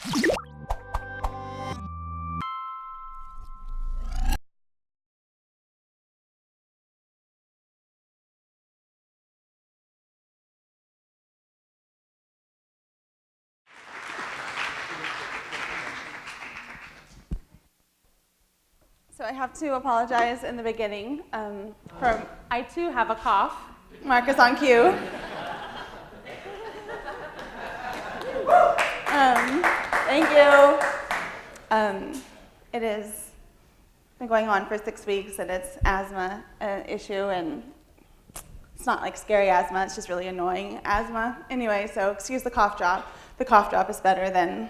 So I have to apologize in the beginning. I too have a cough. Mark is on cue. Thank you. It has been going on for 6 weeks, and it's asthma issue, and it's not like scary asthma, it's just really annoying asthma. Anyway, so excuse the cough drop. The cough drop is better than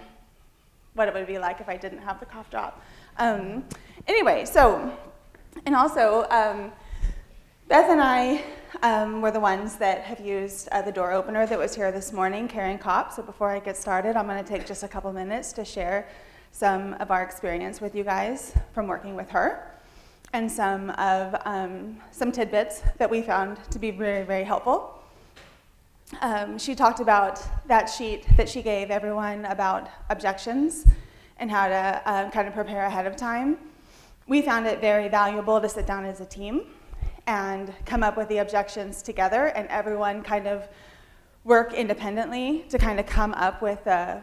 what it would be like if I didn't have the cough drop. Anyway, so, and also, Beth and I were the ones that have used the door opener that was here this morning, Karen Kopp. So before I get started, I'm going to take just a couple minutes to share some of our experience with you guys from working with her, and some tidbits that we found to be very, very helpful. She talked about that sheet that she gave everyone about objections and how to kind of prepare ahead of time. We found it very valuable to sit down as a team and come up with the objections together, and everyone kind of work independently to kind of come up with an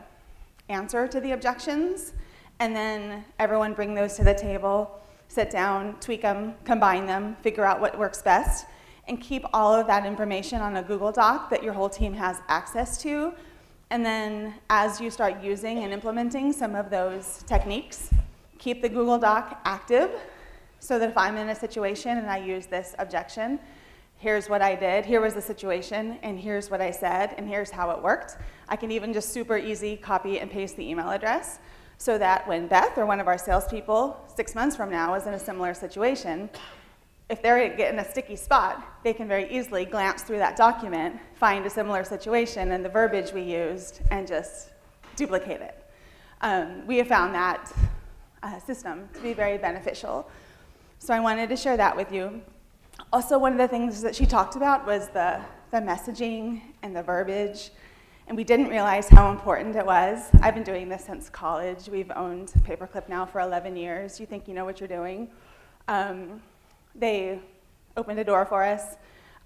answer to the objections, and then everyone bring those to the table, sit down, tweak them, combine them, figure out what works best, and keep all of that information on a Google Doc that your whole team has access to. And then as you start using and implementing some of those techniques, keep the Google Doc active so that if I'm in a situation and I use this objection, here's what I did, here was the situation, and here's what I said, and here's how it worked. I can even just super easy copy and paste the email address so that when Beth or one of our salespeople 6 months from now is in a similar situation, if they're getting a sticky spot, they can very easily glance through that document, find a similar situation and the verbiage we used, and just duplicate it. We have found that system to be very beneficial. So I wanted to share that with you. Also, one of the things that she talked about was the messaging and the verbiage, and we didn't realize how important it was. I've been doing this since college. We've owned Paperclip now for 11 years. You think you know what you're doing. They opened a door for us.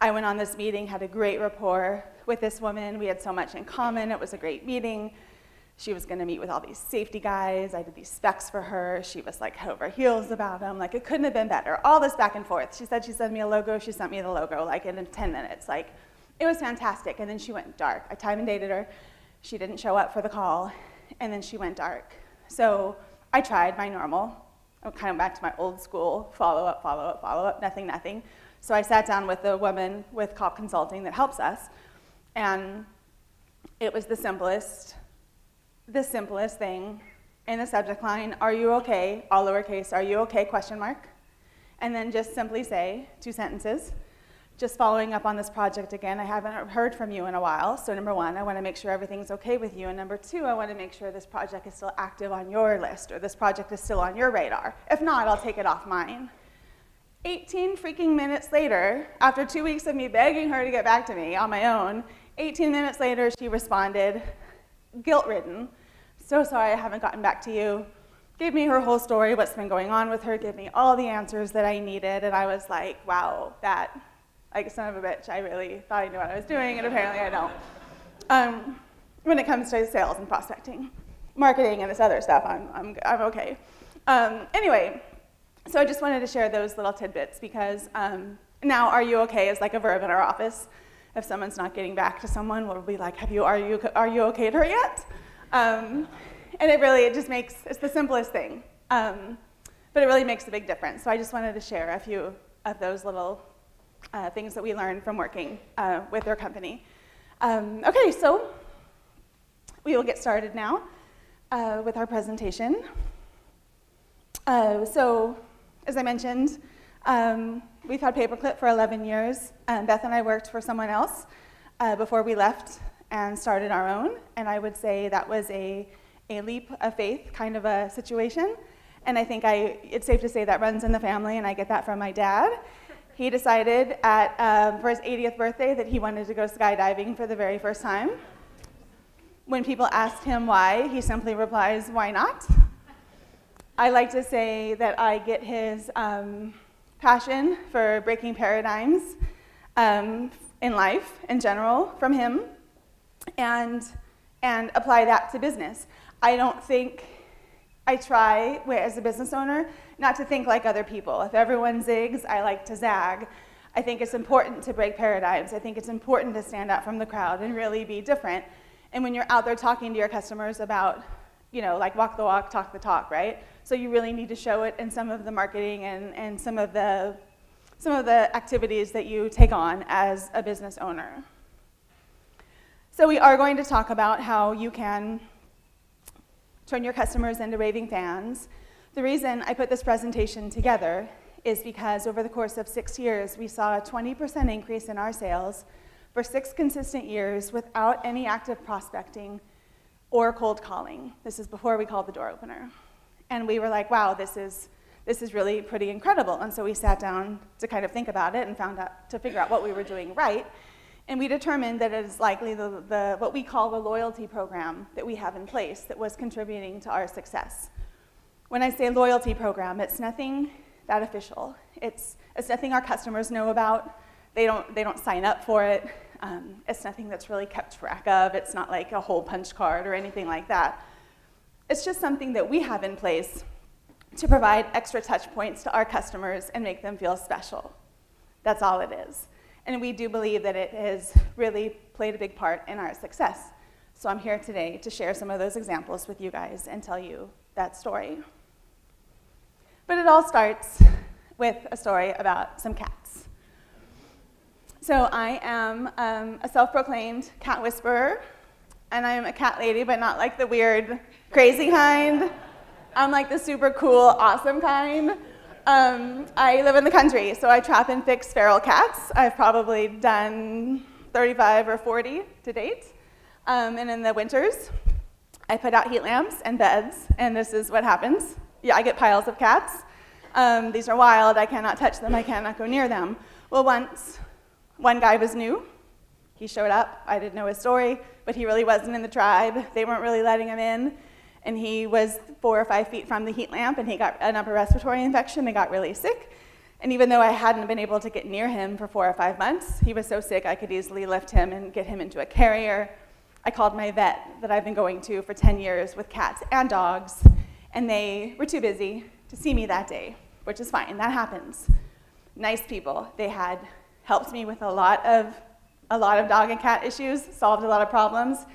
I went on this meeting, had a great rapport with this woman. We had so much in common. It was a great meeting. She was going to meet with all these safety guys. I did these specs for her. She was like head over heels about them. Like, it couldn't have been better. All this back and forth. She said she'd send me a logo. She sent me the logo like in 10 minutes. Like, it was fantastic. And then she went dark. I time and dated her. She didn't show up for the call. And then she went dark. So I tried my normal. I'm kind of back to my old school follow up, nothing. So I sat down with the woman with Kopp Consulting that helps us. And it was the simplest thing in the subject line: are you okay? All lowercase, are you okay? Question mark. And then just simply say 2 sentences. Just following up on this project again. I haven't heard from you in a while. So number 1, I want to make sure everything's okay with you. And number 2, I want to make sure this project is still active on your list, or this project is still on your radar. If not, I'll take it off mine. 18 freaking minutes later, after 2 weeks of me begging her to get back to me on my own, 18 minutes later, she responded, guilt-ridden. So sorry I haven't gotten back to you. Gave me her whole story, what's been going on with her, gave me all the answers that I needed, and I was like, wow, that, like, son of a bitch, I really thought I knew what I was doing, and apparently I don't. When it comes to sales and prospecting, marketing and this other stuff, I'm okay. Anyway, so I just wanted to share those little tidbits because now "are you okay" is like a verb in our office. If someone's not getting back to someone, we'll be like, are you okay to her yet? And it's the simplest thing, but it really makes a big difference. So I just wanted to share a few of those little things that we learned from working with their company. Okay, so we will get started now with our presentation. So as I mentioned, we've had Paperclip for 11 years. Beth and I worked for someone else before we left and started our own, and I would say that was a leap of faith kind of a situation, and I think it's safe to say that runs in the family, and I get that from my dad. He decided for his 80th birthday that he wanted to go skydiving for the very first time. When people ask him why, he simply replies, "Why not?" I like to say that I get his passion for breaking paradigms in life in general from him, and apply that to business. I try, as a business owner, not to think like other people. If everyone zigs, I like to zag. I think it's important to break paradigms. I think it's important to stand out from the crowd and really be different. And when you're out there talking to your customers about, like walk the walk, talk the talk, right? So you really need to show it in some of the marketing and some of the activities that you take on as a business owner. So we are going to talk about how you can turn your customers into raving fans. The reason I put this presentation together is because over the course of 6 years, we saw a 20% increase in our sales for 6 consistent years without any active prospecting or cold calling. This is before we called the door opener. And we were like, wow, this is really pretty incredible. And so we sat down to kind of think about it and to figure out what we were doing right. And we determined that it is likely what we call the loyalty program that we have in place that was contributing to our success. When I say loyalty program, it's nothing that official. It's nothing our customers know about. They don't sign up for it. It's nothing that's really kept track of. It's not like a whole punch card or anything like that. It's just something that we have in place to provide extra touch points to our customers and make them feel special. That's all it is. And we do believe that it has really played a big part in our success. So I'm here today to share some of those examples with you guys and tell you that story. But it all starts with a story about some cats. So I am a self-proclaimed cat whisperer, and I'm a cat lady, but not like the weird, crazy kind. I'm like the super cool, awesome kind. I live in the country, so I trap and fix feral cats. I've probably done 35 or 40 to date. And in the winters, I put out heat lamps and beds, and this is what happens. Yeah, I get piles of cats. These are wild. I cannot touch them. I cannot go near them. Well, once, one guy was new. He showed up. I didn't know his story, but he really wasn't in the tribe. They weren't really letting him in. And he was 4 or 5 feet from the heat lamp, and he got an upper respiratory infection and got really sick. And even though I hadn't been able to get near him for 4 or 5 months, he was so sick I could easily lift him and get him into a carrier. I called my vet that I've been going to for 10 years with cats and dogs, and they were too busy to see me that day, which is fine. That happens. Nice people. They had helped me with a lot of dog and cat issues, solved a lot of problems,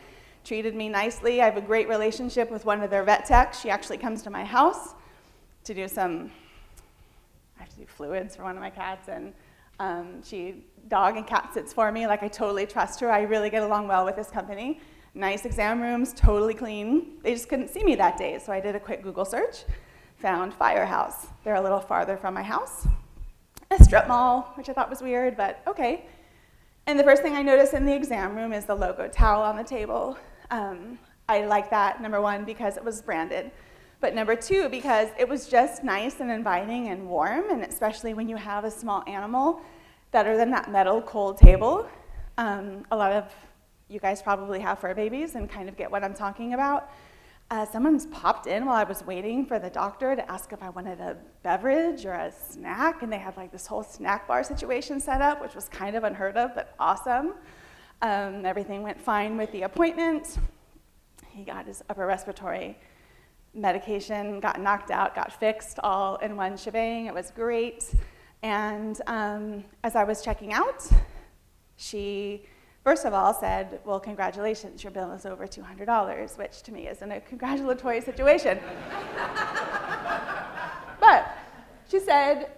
treated me nicely. I have a great relationship with one of their vet techs. She actually comes to my house to do I have to do fluids for one of my cats, and she dog and cat sits for me. Like, I totally trust her. I really get along well with this company. Nice exam rooms, totally clean. They just couldn't see me that day, so I did a quick Google search, found Firehouse. They're a little farther from my house. A strip mall, which I thought was weird, but okay. And the first thing I noticed in the exam room is the logo towel on the table. I like that, number one, because it was branded. But number two, because it was just nice and inviting and warm, and especially when you have a small animal, better than that metal cold table. A lot of you guys probably have fur babies and kind of get what I'm talking about. Someone's popped in while I was waiting for the doctor to ask if I wanted a beverage or a snack, and they had like this whole snack bar situation set up, which was kind of unheard of, but awesome. Everything went fine with the appointment. He got his upper respiratory medication, got knocked out, got fixed, all in one shebang. It was great. And as I was checking out, she first of all said, well, congratulations, your bill is over $200, which to me isn't a congratulatory situation. But she said,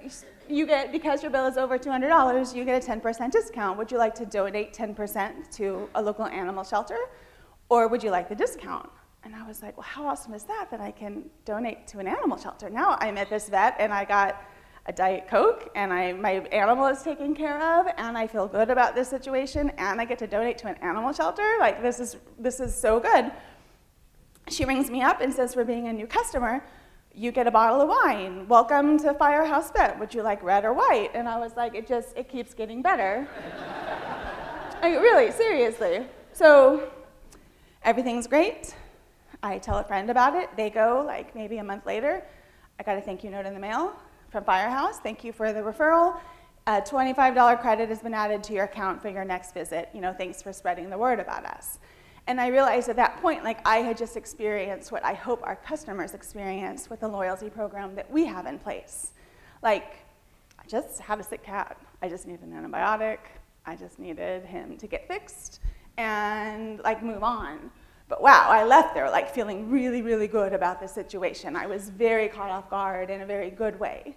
because your bill is over $200, you get a 10% discount. Would you like to donate 10% to a local animal shelter, or would you like the discount? And I was like, well, how awesome is that I can donate to an animal shelter? Now I'm at this vet, and I got a Diet Coke, and my animal is taken care of, and I feel good about this situation, and I get to donate to an animal shelter. Like, this is so good. She rings me up and says, for being a new customer, you get a bottle of wine. Welcome to Firehouse Vet. Would you like red or white? And I was like, it keeps getting better. Like, really, seriously. So Everything's great. I tell a friend about it. They go, like maybe a month later, I got a thank you note in the mail from Firehouse. Thank you for the referral. A $25 credit has been added to your account for your next visit. Thanks for spreading the word about us. And I realized at that point, like I had just experienced what I hope our customers experience with the loyalty program that we have in place. Like, I just have a sick cat. I just need an antibiotic. I just needed him to get fixed and like move on. But wow, I left there like feeling really, really good about the situation. I was very caught off guard in a very good way.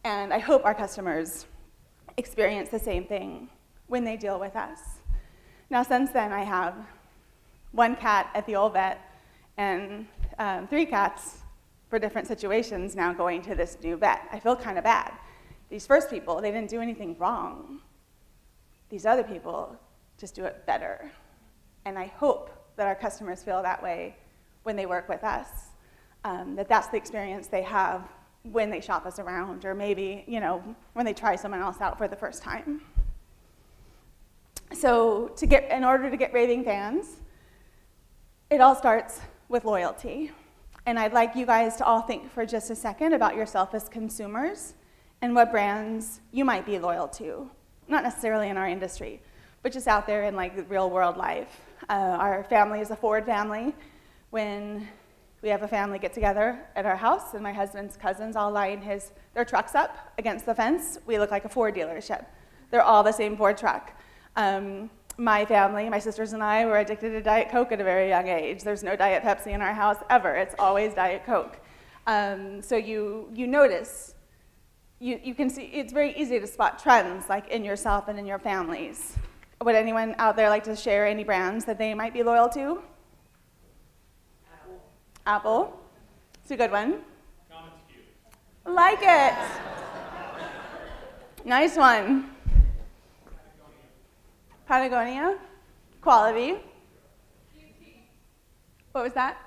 And I hope our customers experience the same thing when they deal with us. Now, since then, I have 1 cat at the old vet and 3 cats for different situations now going to this new vet. I feel kind of bad. These first people, they didn't do anything wrong. These other people just do it better. And I hope that our customers feel that way when they work with us, that that's the experience they have when they shop us around, or maybe, when they try someone else out for the first time. So in order to get Raving Fans, it all starts with loyalty. And I'd like you guys to all think for just a second about yourself as consumers and what brands you might be loyal to. Not necessarily in our industry, but just out there in like real world life. Our family is a Ford family. When we have a family get together at our house and my husband's cousins all line their trucks up against the fence, we look like a Ford dealership. They're all the same Ford truck. My family, my sisters and I, were addicted to Diet Coke at a very young age. There's no Diet Pepsi in our house ever. It's always Diet Coke. So you notice, you can see, it's very easy to spot trends like in yourself and in your families. Would anyone out there like to share any brands that they might be loyal to? Apple. It's a good one. Like it. Nice one. Patagonia. Quality. What was that?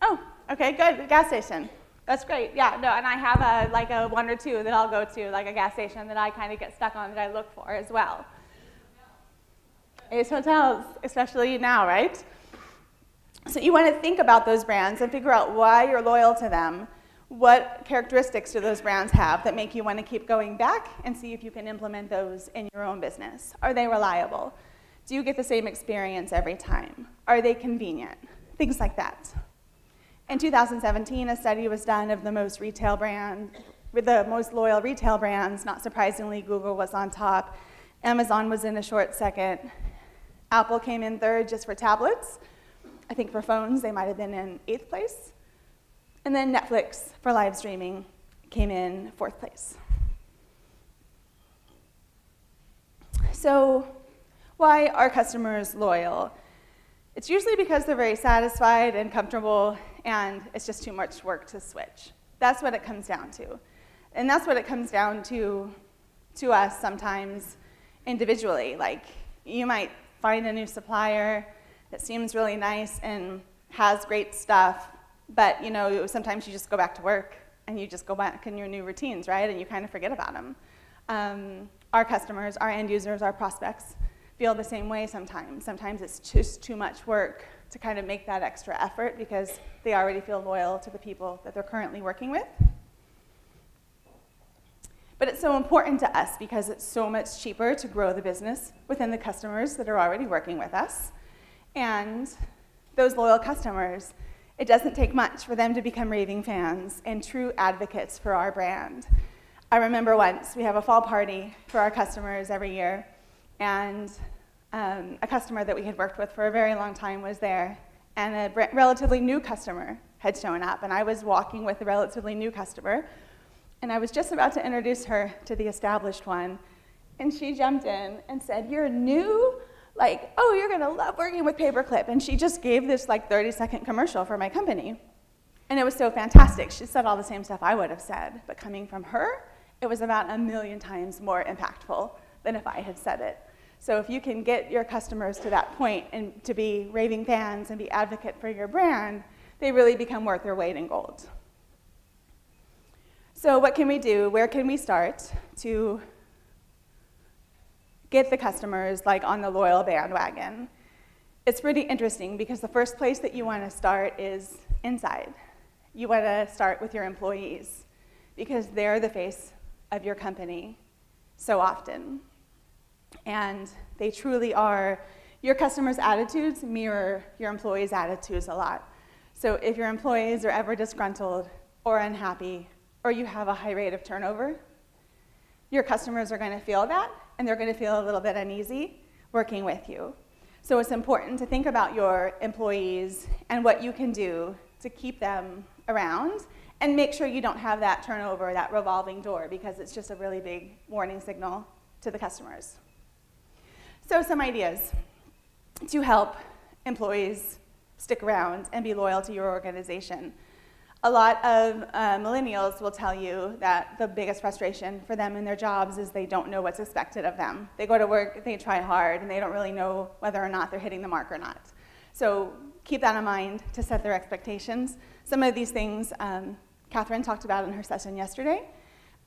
Oh, okay, good. Gas station. That's great. Yeah, no, and I have a 1 or 2 that I'll go to, like a gas station that I kind of get stuck on that I look for as well. Ace Hotels, especially now, right? So you want to think about those brands and figure out why you're loyal to them. What characteristics do those brands have that make you want to keep going back, and see if you can implement those in your own business? Are they reliable? Do you get the same experience every time? Are they convenient? Things like that. In 2017, a study was done of the most loyal retail brands. Not surprisingly, Google was on top. Amazon was in a short second. Apple came in 3rd just for tablets. I think for phones, they might have been in 8th place. And then Netflix for live streaming came in 4th place. So why are customers loyal? It's usually because they're very satisfied and comfortable, and it's just too much work to switch. That's what it comes down to. And that's what it comes down to us sometimes individually. Like, you might find a new supplier that seems really nice and has great stuff, but sometimes you just go back to work and you just go back in your new routines, right? And you kind of forget about them. Our customers, our end users, our prospects feel the same way sometimes. Sometimes it's just too much work to kind of make that extra effort because they already feel loyal to the people that they're currently working with. But it's so important to us because it's so much cheaper to grow the business within the customers that are already working with us. And those loyal customers, it doesn't take much for them to become raving fans and true advocates for our brand. I remember once, we have a fall party for our customers every year, and a customer that we had worked with for a very long time was there, and a relatively new customer had shown up, and I was walking with a relatively new customer, and I was just about to introduce her to the established one, and she jumped in and said, "You're new? Like, oh, you're gonna love working with Paperclip." And she just gave this like 30-second commercial for my company. And it was so fantastic. She said all the same stuff I would have said, but coming from her, it was about 1,000,000 times more impactful than if I had said it. So if you can get your customers to that point and to be raving fans and be advocate for your brand, they really become worth their weight in gold. So what can we do? Where can we start to get the customers like on the loyal bandwagon? it's pretty interesting because the first place that you want to start is inside. You want to start with your employees because they're the face of your company so often. And they truly are, your customers' attitudes mirror your employees' attitudes a lot. So if your employees are ever disgruntled or unhappy, or you have a high rate of turnover, your customers are going to feel that, and they're going to feel a little bit uneasy working with you. So it's important to think about your employees and what you can do to keep them around, and make sure you don't have that turnover, that revolving door, because it's just a really big warning signal to the customers. So some ideas to help employees stick around and be loyal to your organization. A lot of millennials will tell you that the biggest frustration for them in their jobs is they don't know what's expected of them. They go to work, they try hard, and they don't really know whether or not they're hitting the mark or not. So keep that in mind to set their expectations. Some of these things Catherine talked about in her session yesterday,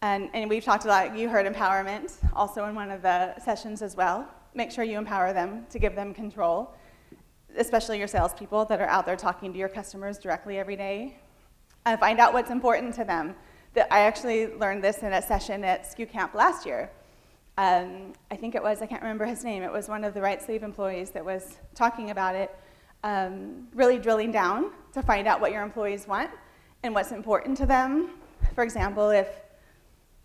and we've talked a lot. You heard empowerment also in one of the sessions as well. Make sure you empower them to give them control, especially your salespeople that are out there talking to your customers directly every day. Find out what's important to them. I actually learned this in a session at skucamp last year. I think it was, I can't remember his name, it was one of the right sleeve employees that was talking about it, really drilling down to find out what your employees want and what's important to them. For example, if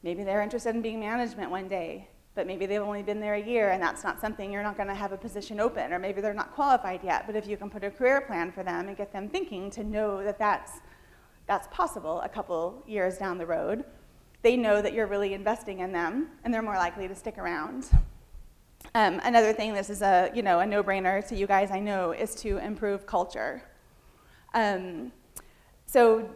maybe they're interested in being management one day, but maybe they've only been there a year and that's not something, you're not gonna have a position open, or maybe they're not qualified yet, but if you can put a career plan for them and get them thinking to know that that's possible a couple years down the road, they know that you're really investing in them and they're more likely to stick around. Another thing, this is a no-brainer to you guys, I know, is to improve culture. So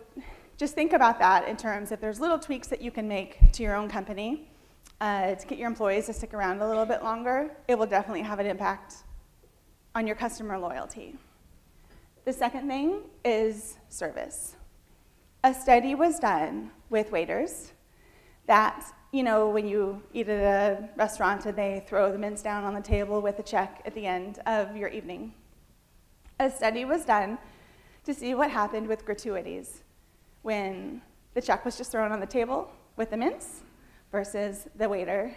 just think about that in terms of there's little tweaks that you can make to your own company to get your employees to stick around a little bit longer. It will definitely have an impact on your customer loyalty. The second thing is service. A study was done with waiters that, when you eat at a restaurant and they throw the mints down on the table with a check at the end of your evening. A study was done to see what happened with gratuities when the check was just thrown on the table with the mints versus the waiter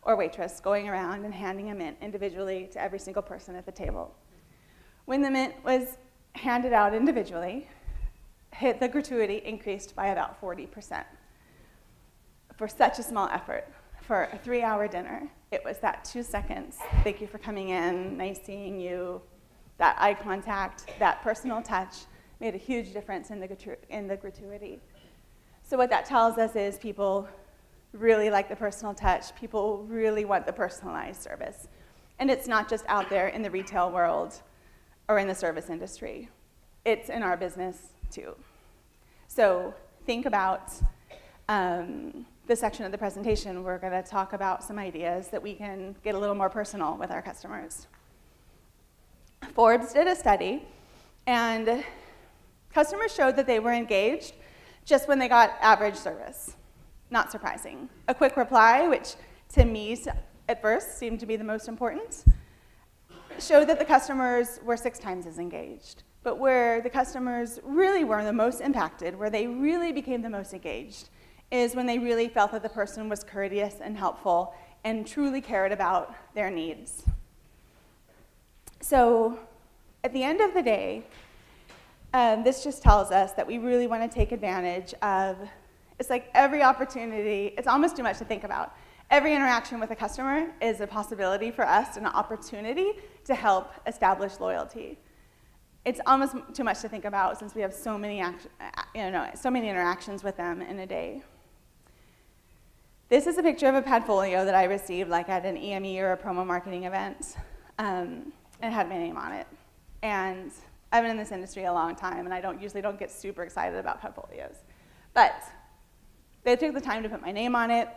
or waitress going around and handing a mint individually to every single person at the table. When the mint was handed out individually, the gratuity increased by about 40%. For such a small effort, for a 3-hour dinner, it was that 2 seconds, thank you for coming in, nice seeing you, that eye contact, that personal touch made a huge difference in the gratuity. So what that tells us is people really like the personal touch, people really want the personalized service. And it's not just out there in the retail world or in the service industry, it's in our business too. So think about this section of the presentation. We're going to talk about some ideas that we can get a little more personal with our customers. Forbes did a study, and customers showed that they were engaged just when they got average service. Not surprising. A quick reply, which to me at first seemed to be the most important, showed that the customers were 6 times as engaged. But where the customers really were the most impacted, where they really became the most engaged, is when they really felt that the person was courteous and helpful and truly cared about their needs. So at the end of the day, this just tells us that we really want to take advantage of, it's like every opportunity, it's almost too much to think about. Every interaction with a customer is a possibility for us and an opportunity to help establish loyalty. It's almost too much to think about since we have so many interactions with them in a day. This is a picture of a padfolio that I received like at an EME or a promo marketing event. And it had my name on it. And I've been in this industry a long time, and I usually don't get super excited about padfolios. But they took the time to put my name on it.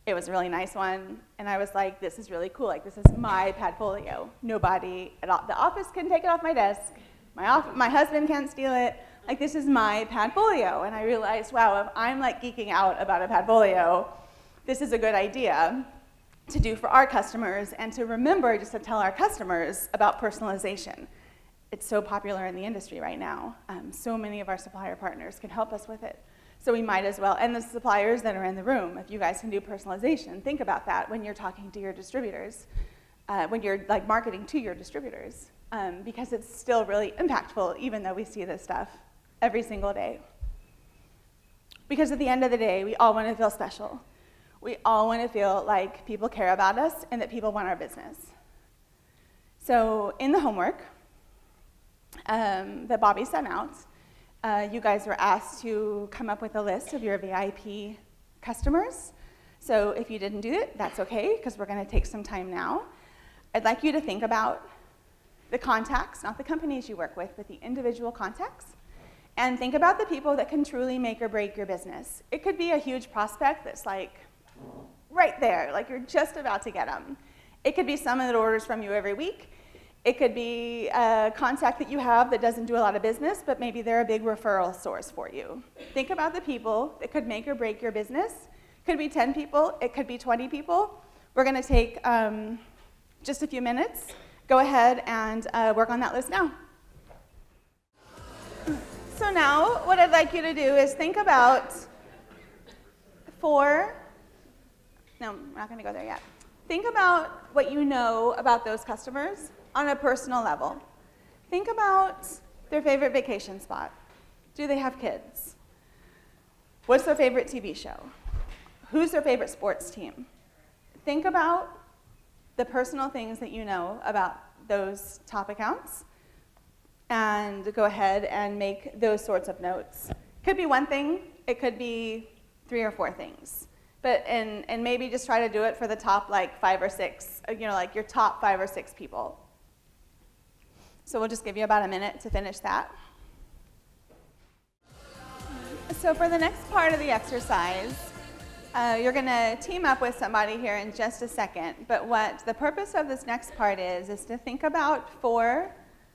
It was a really nice one, and I was like, this is really cool. Like, this is my padfolio. Nobody at the office can take it off my desk. My husband can't steal it. Like, this is my padfolio. And I realized, wow, if I'm like geeking out about a padfolio, this is a good idea. to do for our customers and to remember just to tell our customers about personalization. It's so popular in the industry right now. So many of our supplier partners can help us with it. So we might as well, and the suppliers that are in the room, if you guys can do personalization, think about that when you're talking to your distributors, when you're like marketing to your distributors, because it's still really impactful even though we see this stuff every single day. Because at the end of the day, we all want to feel special. We all want to feel like people care about us and that people want our business. So in the homework that Bobby sent out, you guys were asked to come up with a list of your VIP customers. So if you didn't do it, that's okay, because we're going to take some time now. I'd like you to think about the contacts, not the companies you work with, but the individual contacts. And think about the people that can truly make or break your business. It could be a huge prospect that's like right there, like you're just about to get them. It could be someone that orders from you every week. It could be a contact that you have that doesn't do a lot of business, but maybe they're a big referral source for you. Think about the people that could make or break your business. It could be 10 people, it could be 20 people. We're gonna take just a few minutes. Go ahead and work on that list now. So now, what I'd like you to do is think about we're not going to go there yet. Think about what you know about those customers on a personal level. Think about their favorite vacation spot. Do they have kids? What's their favorite TV show? Who's their favorite sports team? Think about the personal things that you know about those top accounts and go ahead and make those sorts of notes. Could be one thing, it could be 3 or 4 things. But, and maybe just try to do it for the top like 5 or 6, like your top 5 or 6 people. So we'll just give you about a minute to finish that. So for the next part of the exercise, you're gonna team up with somebody here in just a second, but what the purpose of this next part is to think about 4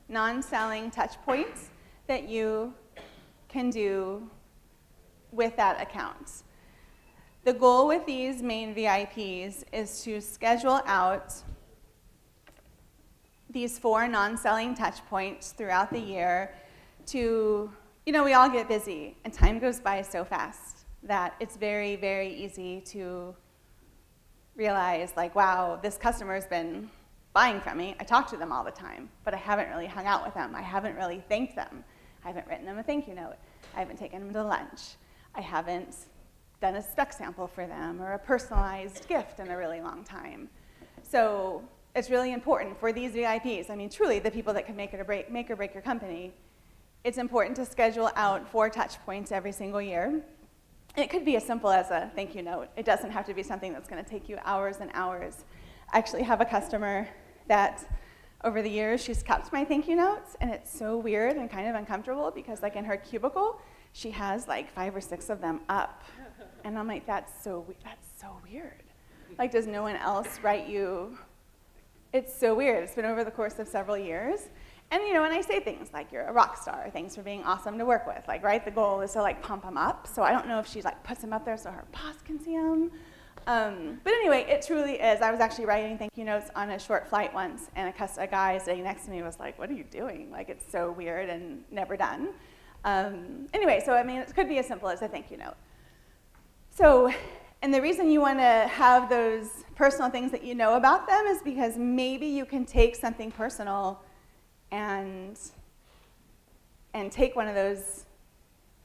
non-selling touch points that you can do with that account. The goal with these main VIPs is to schedule out these 4 non-selling touch points throughout the year to, we all get busy and time goes by so fast that it's very, very easy to realize like, wow, this customer's been buying from me. I talk to them all the time, but I haven't really hung out with them. I haven't really thanked them. I haven't written them a thank you note. I haven't taken them to lunch. I haven't done a spec sample for them or a personalized gift in a really long time. So it's really important for these VIPs, truly the people that can make or break your company, it's important to schedule out 4 touch points every single year. It could be as simple as a thank you note. It doesn't have to be something that's going to take you hours and hours. I actually have a customer that over the years she's kept my thank you notes, and it's so weird and kind of uncomfortable because like in her cubicle, she has like 5 or 6 of them up. And I'm like, that's so weird. Like, does no one else write you? It's so weird. It's been over the course of several years. And when I say things like you're a rock star, thanks for being awesome to work with, like, right? The goal is to like pump them up. So I don't know if she like puts them up there so her boss can see them. But anyway, it truly is. I was actually writing thank you notes on a short flight once, and a guy sitting next to me was like, what are you doing? Like, it's so weird and never done. Anyway, so it could be as simple as a thank you note. So, and the reason you want to have those personal things that you know about them is because maybe you can take something personal and take one of those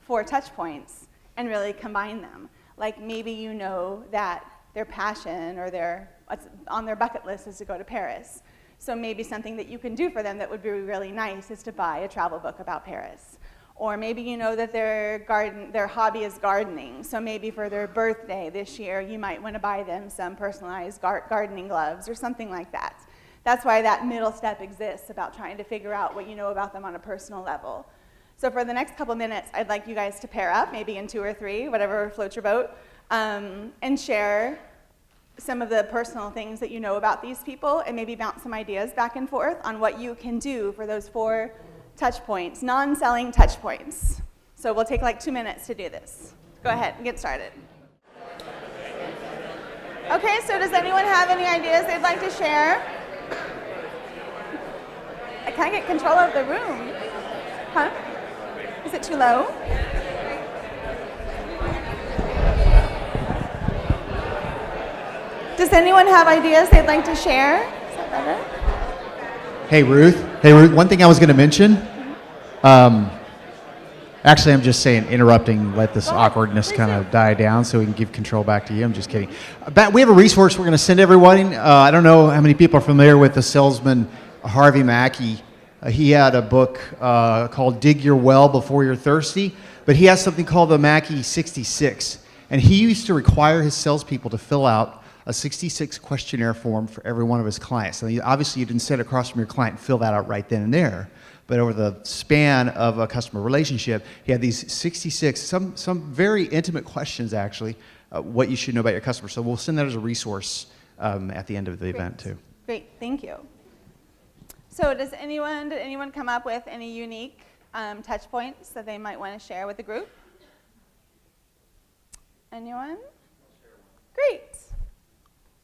4 touch points and really combine them. Like maybe you know that their passion or what's on their bucket list is to go to Paris. So maybe something that you can do for them that would be really nice is to buy a travel book about Paris. Or maybe you know that their hobby is gardening. So maybe for their birthday this year, you might want to buy them some personalized gardening gloves or something like that. That's why that middle step exists about trying to figure out what you know about them on a personal level. So for the next couple minutes, I'd like you guys to pair up, maybe in 2 or 3, whatever floats your boat, and share some of the personal things that you know about these people, and maybe bounce some ideas back and forth on what you can do for those 4 touch points, non-selling touch points. So we'll take like 2 minutes to do this. Go ahead and get started. Okay, so does anyone have any ideas they'd like to share? I can't get control of the room. Huh? Is it too low? Does anyone have ideas they'd like to share? Is that better? Hey, Ruth. One thing I was going to mention. Actually, I'm just saying, interrupting, let this awkwardness kind of die down so we can give control back to you. I'm just kidding. We have a resource we're going to send everyone. I don't know how many people are familiar with the salesman Harvey Mackey. He had a book called Dig Your Well Before You're Thirsty, but he has something called the Mackey 66. And he used to require his salespeople to fill out a 66 questionnaire form for every one of his clients. So obviously, you didn't sit across from your client and fill that out right then and there. But over the span of a customer relationship, he had these 66, some very intimate questions, actually, what you should know about your customer. So we'll send that as a resource at the end of the event, too. Great, thank you. So did anyone come up with any unique touch points that they might want to share with the group? Anyone? Great.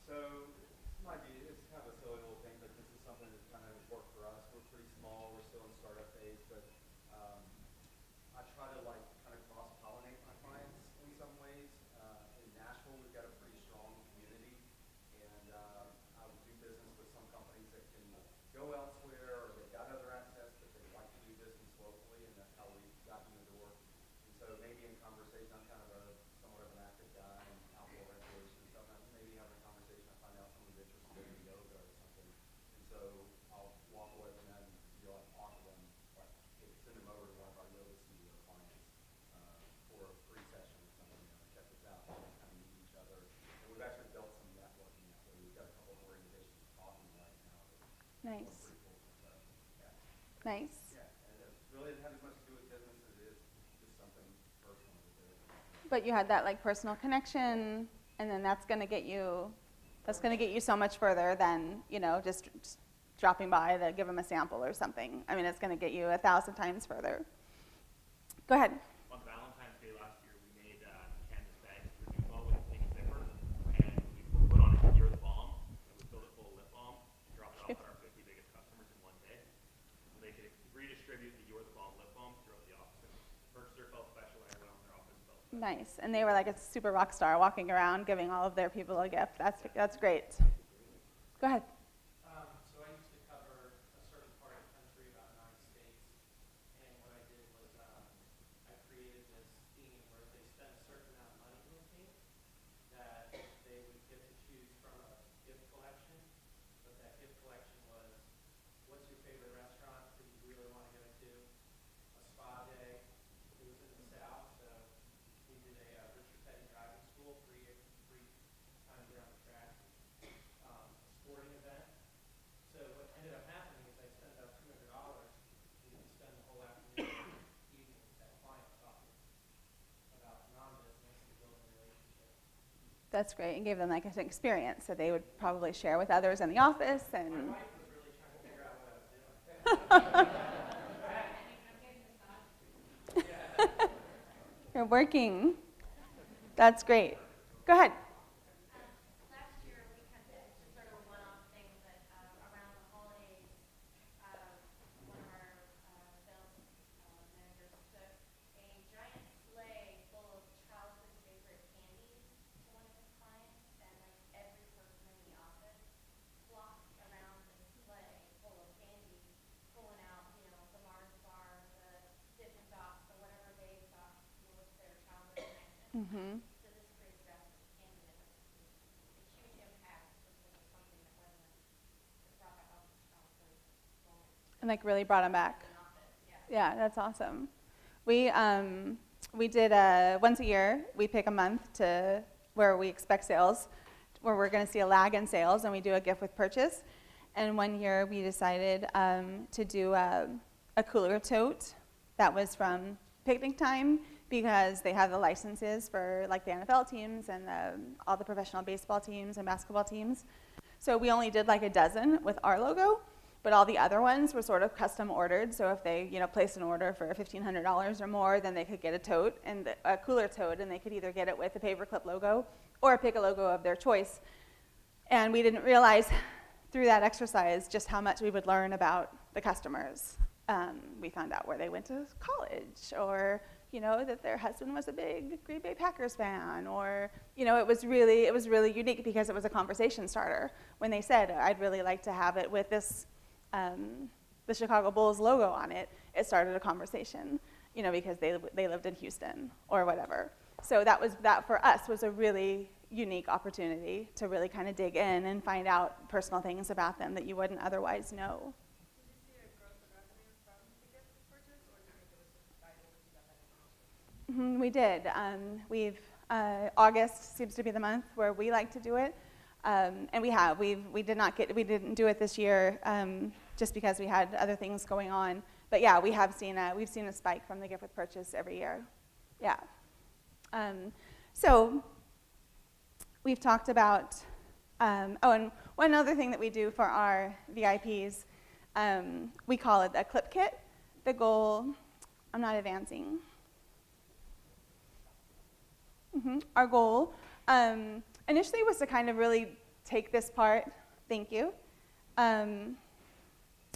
So this might be, it's kind of a silly little thing, but this is something that's kind of worked for us. We're pretty small, we're still in startup phase, but I try to kind of cross-pollinate my clients in some ways. In Nashville, we've got a pretty strong community, and I would do business with some companies that can go elsewhere, or they've got other assets, but they like to do business locally, and that's how we got in the door. And so maybe in conversation, I'm kind of somewhat of an active guy in outdoor recreation and stuff. Maybe having a conversation, I find out someone's interested in yoga or something, and so I'll walk away from that and offer them, send them over to one of our yoga studio clients for a free session or something. Check this out, and kind of meet each other. And we've actually built some networking that way. We've got a couple of organizations talking right now. Nice. Pretty cool. So, yeah. Nice. Yeah, and it really doesn't have as much to do with business as it is just something personal. But you had that personal connection, and then that's going to get you so much further than just dropping by to give them a sample or something. I mean, it's going to get you 1,000 times further. Go ahead. On Valentine's Day last year, we made canvas bags for Numo with a big zipper, and we put on it "You're the Bomb," and we filled it full of lip balm, and dropped it off at our 50 biggest customers in one day. So they could redistribute the "You're the Bomb" lip balm throughout the office. And the purchaser felt special, and everyone in their office felt special. Nice. And they were like a super rock star walking around giving all of their people a gift. That's great. Go ahead. So I used to cover a certain part of the country, about 9 states, and what I did was I created this theme where if they spent a certain amount of money with me, that they would get to choose from a gift collection. But that gift collection was, what's your favorite restaurant that you really want to go to? A spa day. It was in the South, so we did a Richard Petty driving school, free time around the track, sporting event. So what ended up happening is I spent about $200, and you could spend the whole afternoon, evening with that client talking about non-business and building a relationship. That's great. And gave them an experience that they would probably share with others in the office. And My wife was really trying to figure out what I was doing. You're working. That's great. Go ahead. Last year, we had this just sort of a one-off thing, but around the holidays, one of our sales managers took a giant sleigh full of childhood favorite candies to one of his clients, and every person in the office flocked around the sleigh full of candy, pulling out, the Mars bar, the Dippin' Dots, or whatever they thought was their childhood connection. Mm-hmm. So this creates graphic candy that has a huge impact just when it's something that wasn't that brought back all the childhood moments And really brought them back. in the office. Yeah. Yeah, that's awesome. We did once a year, we pick a month where we expect sales, where we're going to see a lag in sales, and we do a gift with purchase. And one year we decided to do a cooler tote that was from Picnic Time, because they have the licenses for the NFL teams and all the professional baseball teams and basketball teams. So we only did a dozen with our logo, but all the other ones were sort of custom ordered. So if they placed an order for $1,500 or more, then they could get a tote, and a cooler tote, and they could either get it with the Paperclip logo or pick a logo of their choice. And we didn't realize through that exercise just how much we would learn about the customers. We found out where they went to college, or that their husband was a big Green Bay Packers fan, or it was really unique because it was a conversation starter. When they said, "I'd really like to have it with this the Chicago Bulls logo on it," it started a conversation. Because they lived in Houston or whatever. So that for us was a really unique opportunity to really kind of dig in and find out personal things about them that you wouldn't otherwise know. Did you see a growth in revenue from the gift purchase, or do you think it was just guided that information? We did. August seems to be the month where we like to do it, and we didn't do it this year just because we had other things going on. But yeah, we've seen a spike from the gift with purchase every year. Yeah. So we've talked about, and one other thing that we do for our VIPs, we call it a clip kit. The goal, I'm not advancing. Our goal initially was to kind of really take this part, thank you.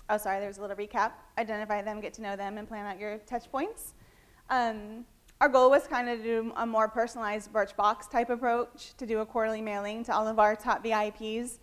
There's a little recap. Identify them, get to know them, and plan out your touch points. Our goal was kind of to do a more personalized Birchbox type approach, to do a quarterly mailing to all of our top VIPs.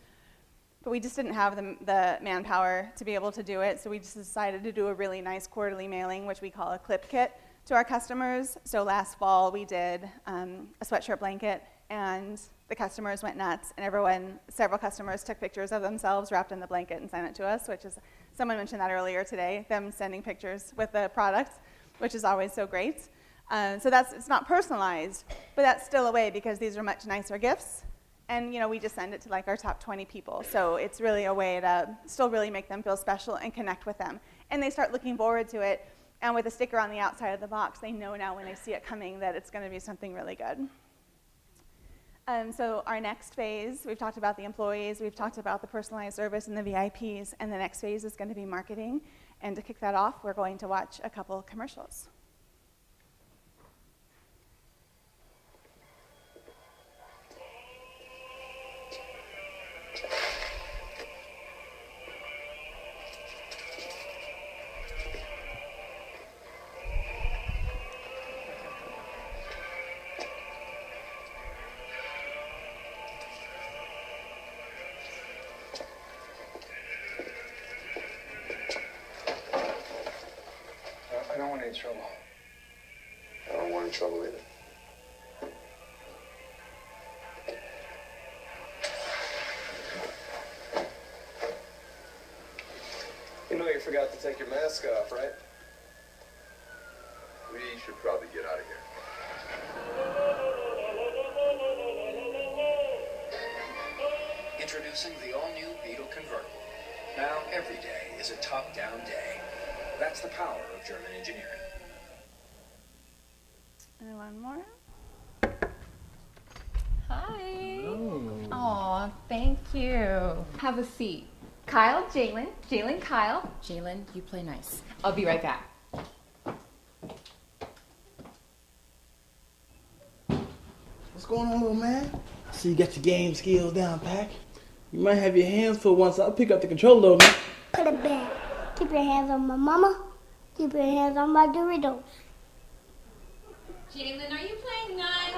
But we just didn't have the manpower to be able to do it, so we just decided to do a really nice quarterly mailing, which we call a clip kit, to our customers. So last fall we did a sweatshirt blanket, and the customers went nuts, and several customers took pictures of themselves wrapped in the blanket and sent it to us, which is, someone mentioned that earlier today, them sending pictures with the product, which is always so great. So it's not personalized, but that's still a way, because these are much nicer gifts, and we just send it to like our top 20 people. So it's really a way to still really make them feel special and connect with them. And they start looking forward to it, and with a sticker on the outside of the box, they know now when they see it coming that it's going to be something really good. So our next phase, we've talked about the employees, we've talked about the personalized service and the VIPs, and the next phase is going to be marketing. And to kick that off, we're going to watch a couple commercials. I don't want any trouble. I don't want any trouble either. You know you forgot to take your mask off, right? We should probably get out of here. Introducing the all-new Beetle convertible. Now every day is a top-down day. That's the power of German engineering. And one more. Hi. Aw, thank you. Have a seat. Kyle, Jalen, Kyle. Jalen, you play nice. I'll be right back. What's going on, little man? I see you got your game skills down, Pack. You might have your hands full once I'll pick up the controller, man. Put it back. Keep your hands on my mama. Keep your hands on my Doritos. Jalen, are you playing nice?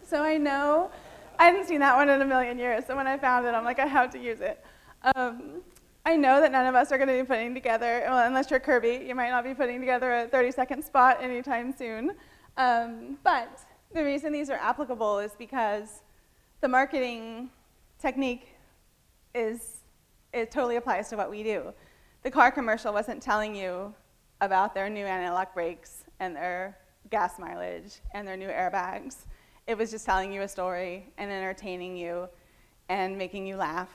So I know, I hadn't seen that one in a million years, so when I found it, I'm like, I have to use it. I know that none of us are going to be putting together, well, unless you're Kirby, you might not be putting together a 30-second spot anytime soon. But the reason these are applicable is because the marketing technique it totally applies to what we do. The car commercial wasn't telling you about their new anti-lock brakes and their gas mileage and their new airbags. It was just telling you a story and entertaining you and making you laugh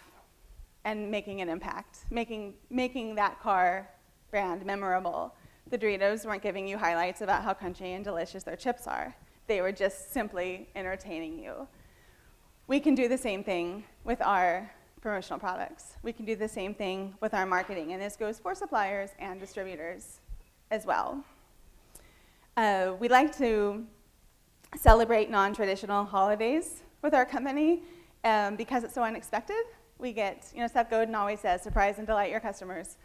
and making an impact, making that car brand memorable. The Doritos weren't giving you highlights about how crunchy and delicious their chips are. They were just simply entertaining you. We can do the same thing with our promotional products. We can do the same thing with our marketing, and this goes for suppliers and distributors as well. We like to celebrate non-traditional holidays with our company because it's so unexpected. We get, Seth Godin always says, surprise and delight your customers.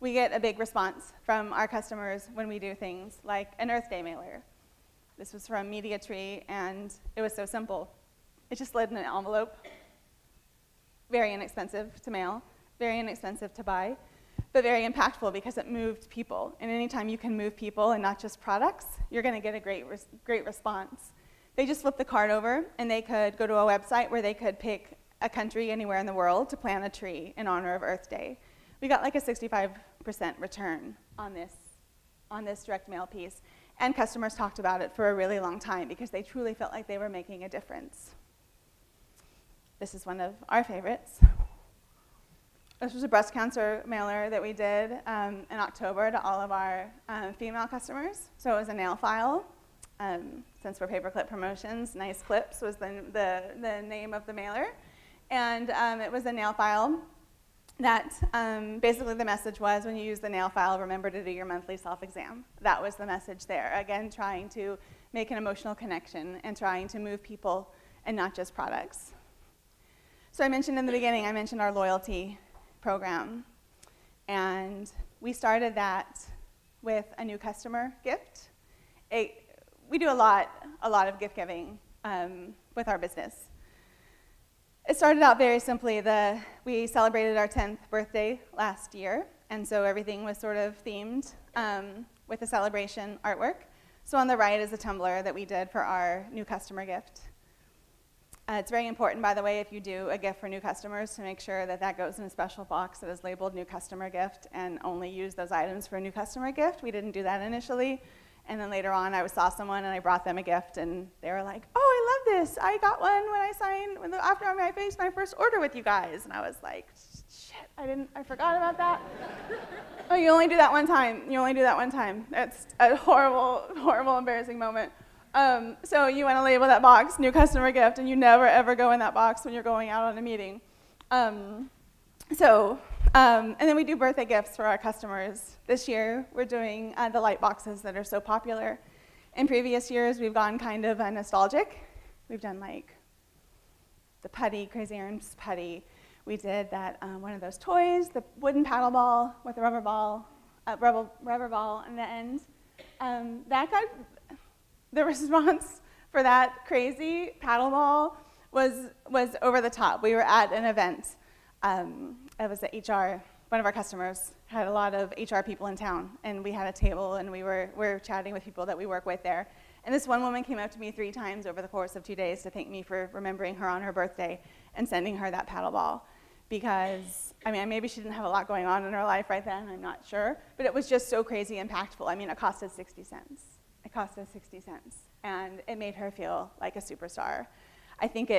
We get a big response from our customers when we do things like an Earth Day mailer. This was from Media Tree, and it was so simple. It just slid in an envelope. Very inexpensive to mail, very inexpensive to buy, but very impactful because it moved people. And anytime you can move people and not just products, you're going to get a great response. They just flipped the card over, and they could go to a website where they could pick a country anywhere in the world to plant a tree in honor of Earth Day. We got like a 65% return on this direct mail piece. And customers talked about it for a really long time because they truly felt like they were making a difference. This is one of our favorites. This was a breast cancer mailer that we did in October to all of our female customers. So it was a nail file. Since we're Paperclip Promotions, Nice Clips was the name of the mailer. And it was a nail file that basically the message was, when you use the nail file, remember to do your monthly self-exam. That was the message there. Again, trying to make an emotional connection and trying to move people and not just products. So I mentioned in the beginning, I mentioned our loyalty program. And we started that with a new customer gift. We do a lot of gift giving with our business. It started out very simply. We celebrated our 10th birthday last year, and so everything was sort of themed with a celebration artwork. So on the right is a tumbler that we did for our new customer gift. It's very important, by the way, if you do a gift for new customers, to make sure that that goes in a special box that is labeled new customer gift and only use those items for a new customer gift. We didn't do that initially. And then later on, I saw someone and I brought them a gift, and they were like, "Oh, I love this. I got one when I signed, after I faced my first order with you guys." And I was like, "Shit, I forgot about that." Oh, you only do that one time. You only do that one time. It's a horrible, horrible, embarrassing moment. So you want to label that box new customer gift, and you never ever go in that box when you're going out on a meeting. And then we do birthday gifts for our customers. This year, we're doing the light boxes that are so popular. In previous years, we've gone kind of nostalgic. We've done like the putty, Crazy Aaron's putty. We did that one of those toys, the wooden paddle ball with a rubber ball in the end. That got the response for that crazy paddle ball was over the top. We were at an event. It was the HR, one of our customers had a lot of HR people in town, and we had a table, and we were chatting with people that we work with there. And this one woman came up to me 3 times over the course of 2 days to thank me for remembering her on her birthday and sending her that paddle ball. Because, maybe she didn't have a lot going on in her life right then, I'm not sure, but it was just so crazy impactful. It cost us 60 cents. It cost us 60 cents, and it made her feel like a superstar. I think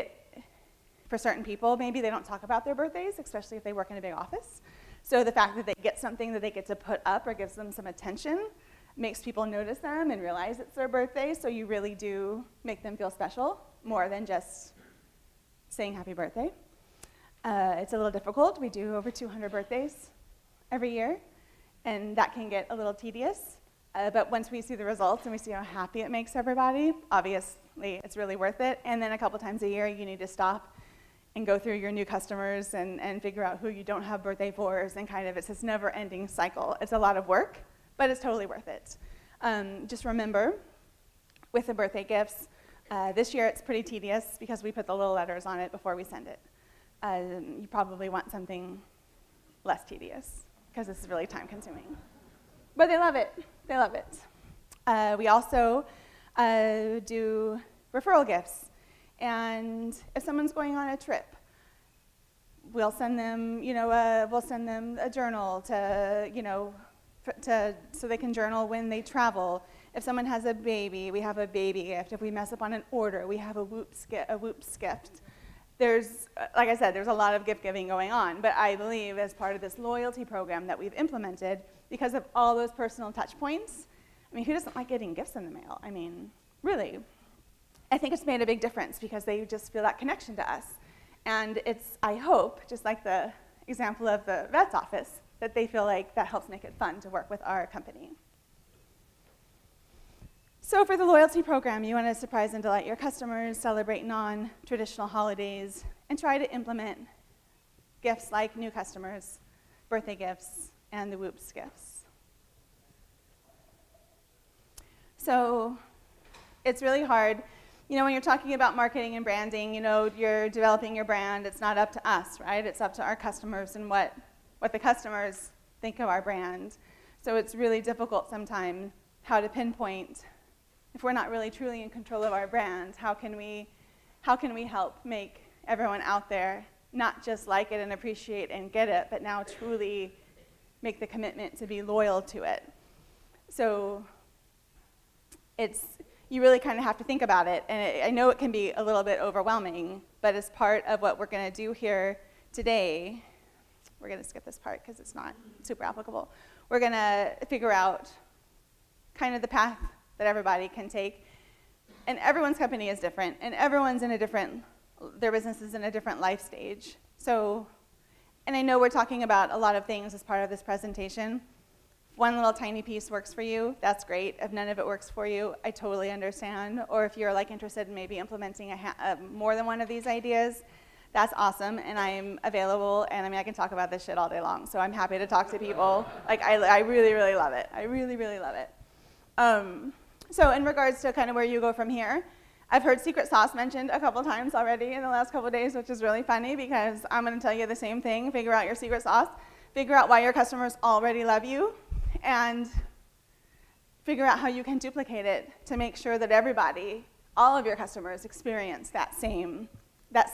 for certain people, maybe they don't talk about their birthdays, especially if they work in a big office. So the fact that they get something that they get to put up or gives them some attention makes people notice them and realize it's their birthday, so you really do make them feel special, more than just saying happy birthday. It's a little difficult. We do over 200 birthdays every year, and that can get a little tedious. But once we see the results and we see how happy it makes everybody, obviously it's really worth it. And then a couple times a year, you need to stop and go through your new customers and figure out who you don't have birthday fors, and it's this never-ending cycle. It's a lot of work, but it's totally worth it. Just remember, with the birthday gifts, this year it's pretty tedious because we put the little letters on it before we send it. You probably want something less tedious because this is really time-consuming. But they love it. They love it. We also do referral gifts. And if someone's going on a trip, we'll send them, a journal so they can journal when they travel. If someone has a baby, we have a baby gift. If we mess up on an order, we have a whoops gift. There's, like I said, there's a lot of gift giving going on, but I believe as part of this loyalty program that we've implemented, because of all those personal touch points, who doesn't like getting gifts in the mail? Really. I think it's made a big difference because they just feel that connection to us. And it's, I hope, just like the example of the vet's office, that they feel like that helps make it fun to work with our company. So for the loyalty program, you want to surprise and delight your customers, celebrate non-traditional holidays, and try to implement gifts like new customers, birthday gifts, and the Whoops gifts. So it's really hard. You know, when you're talking about marketing and branding, you know, you're developing your brand. It's not up to us, right? It's up to our customers and what the customers think of our brand. So it's really difficult sometimes how to pinpoint, if we're not really truly in control of our brand, how can we help make everyone out there not just like it and appreciate and get it, but now truly make the commitment to be loyal to it. So you really kind of have to think about it, and I know it can be a little bit overwhelming, but as part of what we're going to do here today, we're going to skip this part because it's not super applicable. We're going to figure out kind of the path that everybody can take, and everyone's company is different, and everyone's in a different, their business is in a different life stage. So, and I know we're talking about a lot of things as part of this presentation. One little tiny piece works for you, that's great. If none of it works for you, I totally understand. Or if you're like interested in maybe implementing more than one of these ideas, that's awesome, and I'm available, and I mean, I can talk about this shit all day long, so I'm happy to talk to people. Like, I really, really love it. I really, really love it. So in regards to kind of where you go from here, I've heard secret sauce mentioned a couple times already in the last couple days, which is really funny because I'm going to tell you the same thing. Figure out your secret sauce. Figure out why your customers already love you, and figure out how you can duplicate it to make sure that everybody, all of your customers, experience that same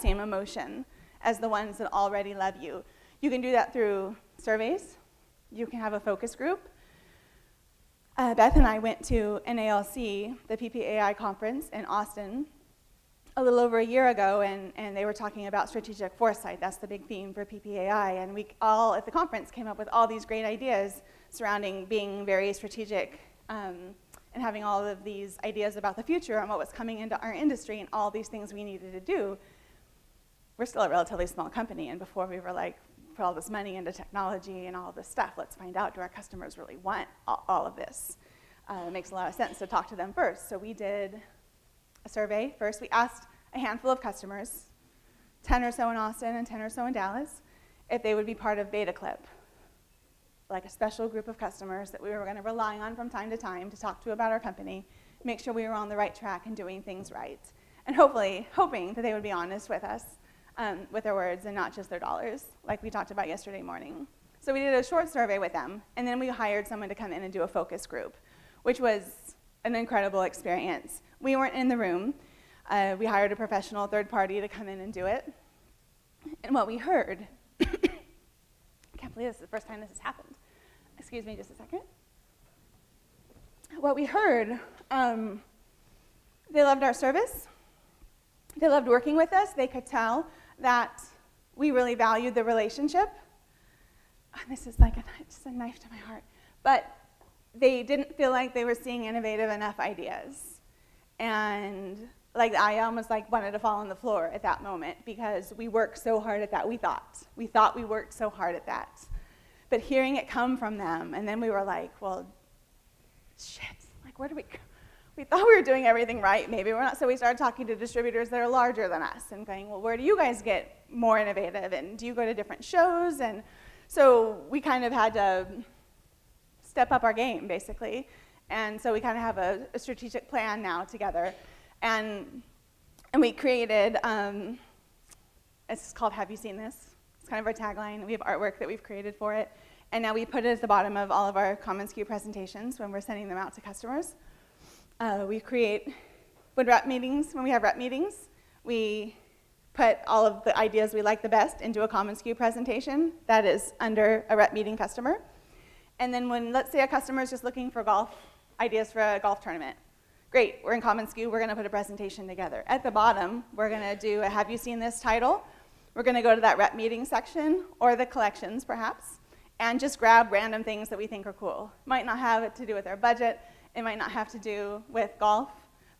emotion as the ones that already love you. You can do that through surveys. You can have a focus group. Beth and I went to NALC, the PPAI conference in Austin, a little over a year ago, and they were talking about strategic foresight. That's the big theme for PPAI, and we all at the conference came up with all these great ideas surrounding being very strategic and having all of these ideas about the future and what was coming into our industry and all these things we needed to do. We're still a relatively small company, and before we were like, put all this money into technology and all this stuff, let's find out, do our customers really want all of this? It makes a lot of sense to talk to them first. So we did a survey first. We asked a handful of customers, 10 or so in Austin and 10 or so in Dallas, if they would be part of Paperclip, like a special group of customers that we were going to rely on from time to time to talk to about our company, make sure we were on the right track and doing things right, and hopefully hoping that they would be honest with us, with their words and not just their dollars, like we talked about yesterday morning. So we did a short survey with them, and then we hired someone to come in and do a focus group, which was an incredible experience. We weren't in the room. We hired a professional third party to come in and do it. And what we heard, I can't believe this is the first time this has happened. Excuse me just a second. What we heard, they loved our service. They loved working with us. They could tell that we really valued the relationship. This is like just a knife to my heart. But they didn't feel like they were seeing innovative enough ideas. And like I almost like wanted to fall on the floor at that moment because we worked so hard at that. We thought we worked so hard at that. But hearing it come from them, and then we were like, well, shit, like where do we go? We thought we were doing everything right. Maybe we're not. So we started talking to distributors that are larger than us and going, well, where do you guys get more innovative? And do you go to different shows? And so we kind of had to step up our game, basically. And so we kind of have a strategic plan now together. And we created, it's called Have You Seen This? It's kind of our tagline. We have artwork that we've created for it. And now we put it at the bottom of all of our Common SKU presentations when we're sending them out to customers. We create, when we have rep meetings, we put all of the ideas we like the best into a Common SKU presentation that is under a rep meeting customer. And then when, let's say a customer is just looking for ideas for a golf tournament. Great, we're in Common SKU, we're gonna put a presentation together. At the bottom, we're gonna do a Have You Seen This title. We're gonna go to that rep meeting section, or the collections perhaps, and just grab random things that we think are cool. Might not have it to do with our budget, it might not have to do with golf,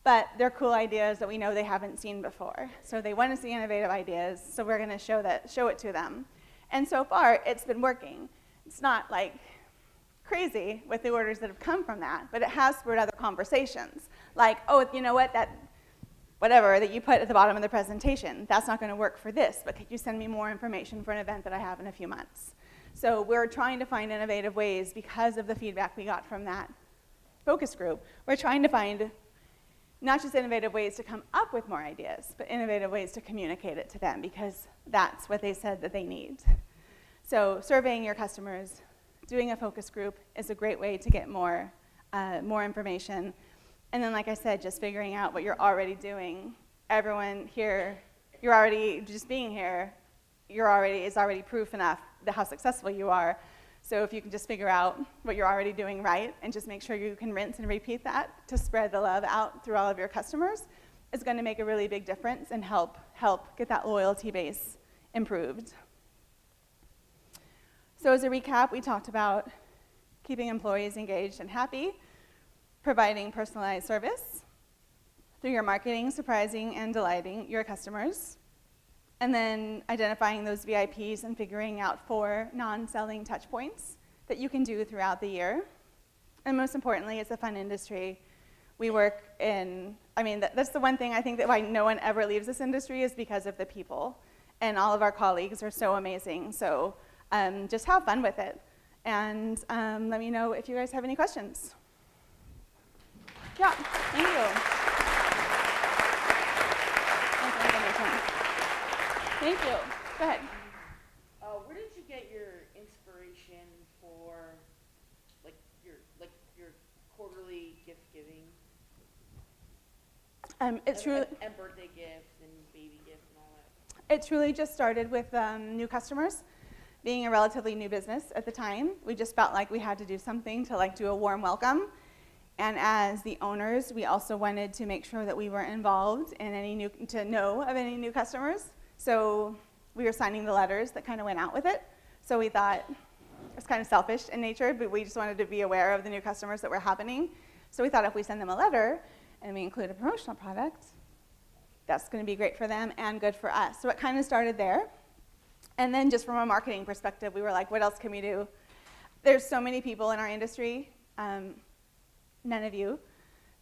but they're cool ideas that we know they haven't seen before. So they want to see innovative ideas, so we're going to show it to them. And so far, it's been working. It's not like crazy with the orders that have come from that, but it has spurred other conversations. Like, oh, you know what, that whatever that you put at the bottom of the presentation, that's not going to work for this, but could you send me more information for an event that I have in a few months? So we're trying to find innovative ways because of the feedback we got from that focus group. We're trying to find not just innovative ways to come up with more ideas, but innovative ways to communicate it to them because that's what they said that they need. So surveying your customers, doing a focus group is a great way to get more information. And then, like I said, just figuring out what you're already doing. Everyone here, you're already, just being here, is already proof enough that how successful you are. So if you can just figure out what you're already doing right and just make sure you can rinse and repeat that to spread the love out through all of your customers, it's going to make a really big difference and help get that loyalty base improved. So as a recap, we talked about keeping employees engaged and happy, providing personalized service, through your marketing, surprising and delighting your customers, and then identifying those VIPs and figuring out 4 non-selling touch points that you can do throughout the year. And most importantly, it's a fun industry. We work in, that's the one thing I think that why no one ever leaves this industry is because of the people. And all of our colleagues are so amazing. So just have fun with it. And let me know if you guys have any questions. Yeah, thank you. Thank you. Go ahead. Where did you get your inspiration for your quarterly gift giving? It's truly and birthday gifts and baby gifts and all that. It truly just started with new customers. Being a relatively new business at the time, we just felt like we had to do something to do a warm welcome. And as the owners, we also wanted to make sure that we were involved in to know of any new customers. So we were signing the letters that kind of went out with it. So we thought it was kind of selfish in nature, but we just wanted to be aware of the new customers that were happening. So we thought if we send them a letter and we include a promotional product, that's going to be great for them and good for us. So it kind of started there. And then just from a marketing perspective, we were like, what else can we do? There's so many people in our industry, none of you,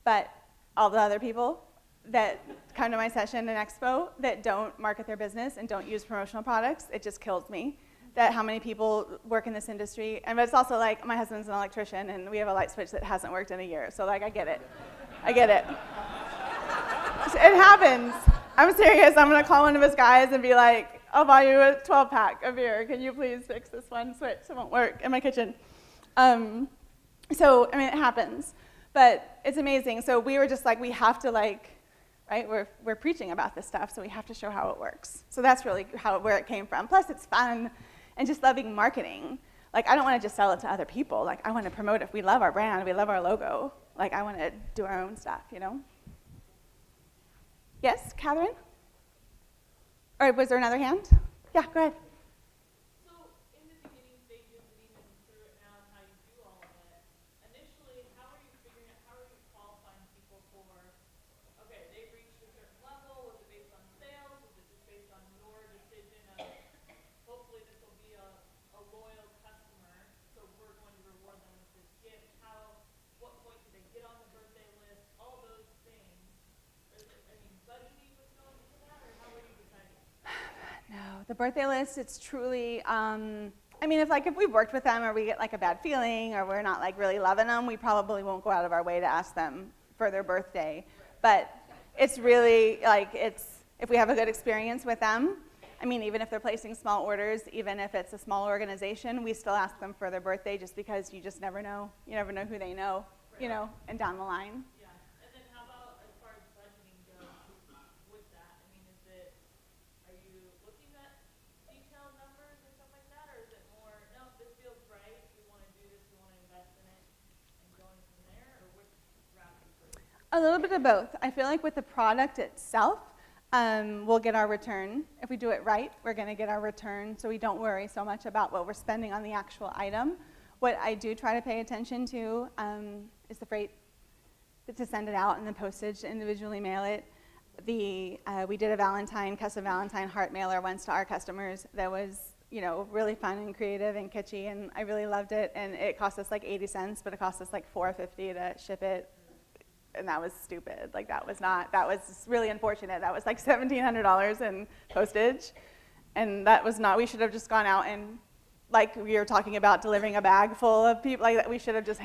but all the other people that come to my session and expo that don't market their business and don't use promotional products. It just kills me that how many people work in this industry. And but it's also like my husband's an electrician and we have a light switch that hasn't worked in a year. So I get it. I get it. It happens. I'm serious. I'm going to call one of his guys and be like, I'll buy you a 12-pack of beer. Can you please fix this one switch? It won't work in my kitchen. So, it happens. But it's amazing. So we were just like, we have to right? We're preaching about this stuff, so we have to show how it works. So that's really where it came from. Plus, it's fun and just loving marketing. I don't want to just sell it to other people. I want to promote it. We love our brand. We love our logo. I want to do our own stuff, Yes, Catherine? Or was there another hand? Yeah, go ahead. So in the beginning stages and even through it now and how you do all of it, initially, how are you figuring out, how are you qualifying people for, okay, they've reached a certain level, was it based on sales, was it just based on your decision of, hopefully this will be a loyal customer, so we're going to reward them with this gift, what point do they get on the birthday list, all those things, budgeting was going into that, or how are you deciding? No, the birthday list, it's truly, if we've worked with them or we get a bad feeling or we're not really loving them, we probably won't go out of our way to ask them for their birthday. But it's really if we have a good experience with them, even if they're placing small orders, even if it's a small organization, we still ask them for their birthday just because you just never know. You never know who they know, and down the line. Yeah, and then how about as far as budgeting goes with that? Are you looking at detailed numbers or stuff like that, or is it more, no, this feels right, we want to do this, we want to invest in it, and going from there, or which route do you take? A little bit of both. I feel like with the product itself, we'll get our return. If we do it right, we're going to get our return, so we don't worry so much about what we're spending on the actual item. What I do try to pay attention to is the freight to send it out and the postage to individually mail it. We did a custom Valentine heart mailer once to our customers that was really fun and creative and kitschy, and I really loved it. And it cost us like 80 cents, but it cost us like $4.50 to ship it, and that was stupid. Like that was really unfortunate. That was like $1,700 in postage, and that was not. We should have just gone out and, like we were talking about, delivering a bag full of people. Like that, we should have just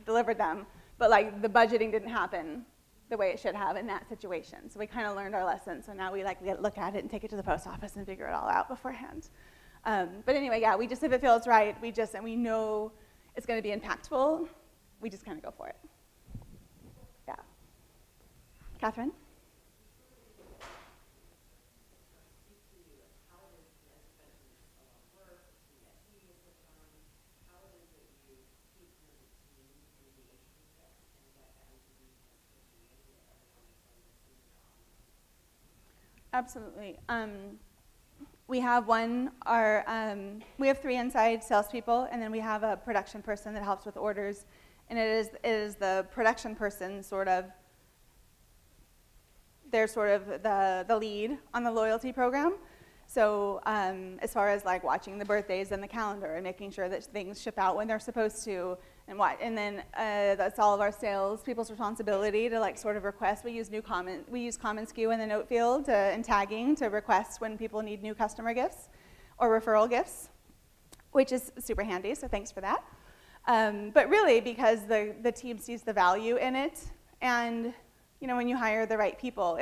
delivered them. But like the budgeting didn't happen the way it should have in that situation. So we kind of learned our lesson. So now we look at it and take it to the post office and figure it all out beforehand. But anyway, yeah, if it feels right, and we know it's going to be impactful, we just kind of go for it. Yeah. Catherine? Absolutely. We have we have 3 inside salespeople, and then we have a production person that helps with orders, and it is the production person they're sort of the lead on the loyalty program. So as far as like watching the birthdays and the calendar and making sure that things ship out when they're supposed to, and then that's all of our sales people's responsibility to like sort of request. We use common SKU in the note field and tagging to request when people need new customer gifts or referral gifts, which is super handy. So thanks for that. But really, because the team sees the value in it, and when you hire the right people,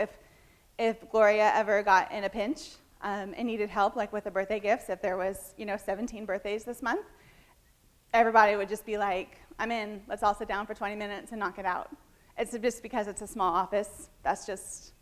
if Gloria ever got in a pinch and needed help, like with the birthday gifts, if there was 17 birthdays this month, everybody would just be like, I'm in, let's all sit down for 20 minutes and knock it out. It's just because it's a small office, that's just